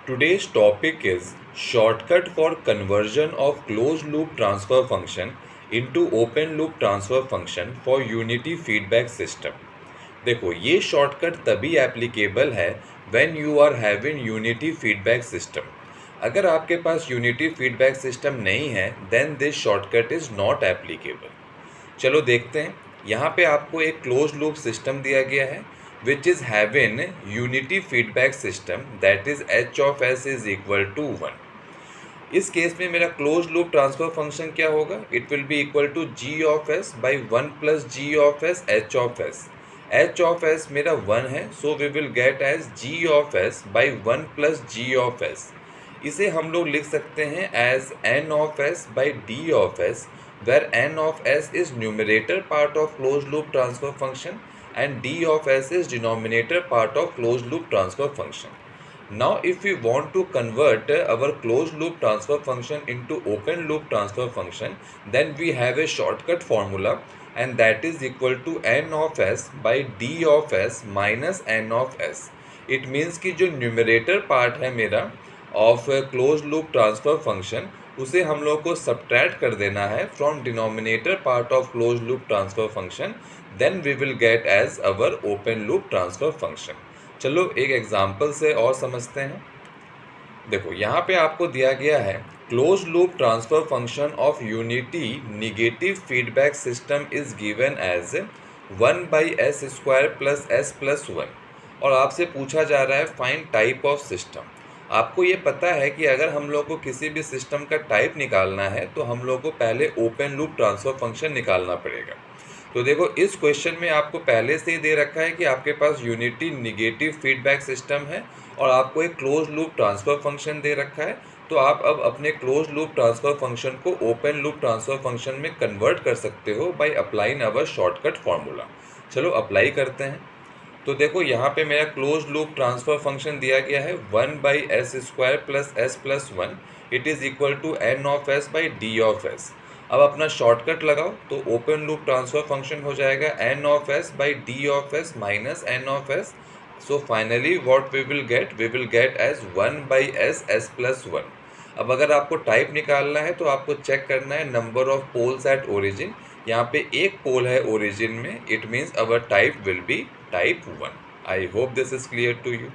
Today's topic is shortcut for conversion of closed loop transfer function into open loop transfer function for unity feedback system। देखो ये shortcut तभी applicable है when you are having unity feedback system. अगर आपके पास unity feedback system नहीं है then this shortcut is not applicable. चलो देखते हैं। यहाँ पे आपको एक क्लोज लूप सिस्टम दिया गया है which is having unity feedback system that is H of S is equal to 1। इस केस में मेरा क्लोज लूप ट्रांसफर फंक्शन क्या होगा? It will be equal to G of S by 1 plus G of S H of S. H of S मेरा 1 है, so we will get as G of S by 1 plus G of S. इसे हम लोग लिख सकते हैं as N of S by D of S, where n of s is numerator part of closed loop transfer function and d of s is denominator part of closed loop transfer function. Now if we want to convert our closed loop transfer function into open loop transfer function, then we have a shortcut formula and that is equal to n of s by d of s minus n of s. It means कि जो numerator part है मेरा of closed loop transfer function उसे हम लोग को subtract कर देना है from denominator part of close loop transfer function, then we will get as our open loop transfer function. चलो एक एग्जांपल से और समझते हैं। देखो यहाँ पे आपको दिया गया है close loop transfer function of unity negative feedback system is given as 1 by S square plus S plus 1 और आपसे पूछा जा रहा है फाइंड टाइप ऑफ सिस्टम। आपको ये पता है कि अगर हम लोग को किसी भी सिस्टम का टाइप निकालना है तो हम लोग को पहले ओपन लूप ट्रांसफर फंक्शन निकालना पड़ेगा। तो देखो इस क्वेश्चन में आपको पहले से ही दे रखा है कि आपके पास यूनिटी निगेटिव फीडबैक सिस्टम है और आपको एक क्लोज लूप ट्रांसफर फंक्शन दे रखा है। तो आप अब अपने क्लोज लूप ट्रांसफर फंक्शन को ओपन लूप ट्रांसफर फंक्शन में कन्वर्ट कर सकते हो by applying our shortcut formula. चलो अप्लाई करते हैं। तो देखो यहाँ पे मेरा क्लोज लूप ट्रांसफर फंक्शन दिया गया है 1 by S square plus S plus 1, it is equal to N of S by D of S. अब अपना शॉर्टकट लगाओ तो ओपन लूप ट्रांसफर फंक्शन हो जाएगा N of S by D of S minus N of S. So finally what we will get as 1 by S S plus 1। अब अगर आपको type निकालना है तो आपको चेक करना है number of poles at origin. यहाँ पे एक पोल है ओरिजिन में, it means our type will be type 1. I hope this is clear to you.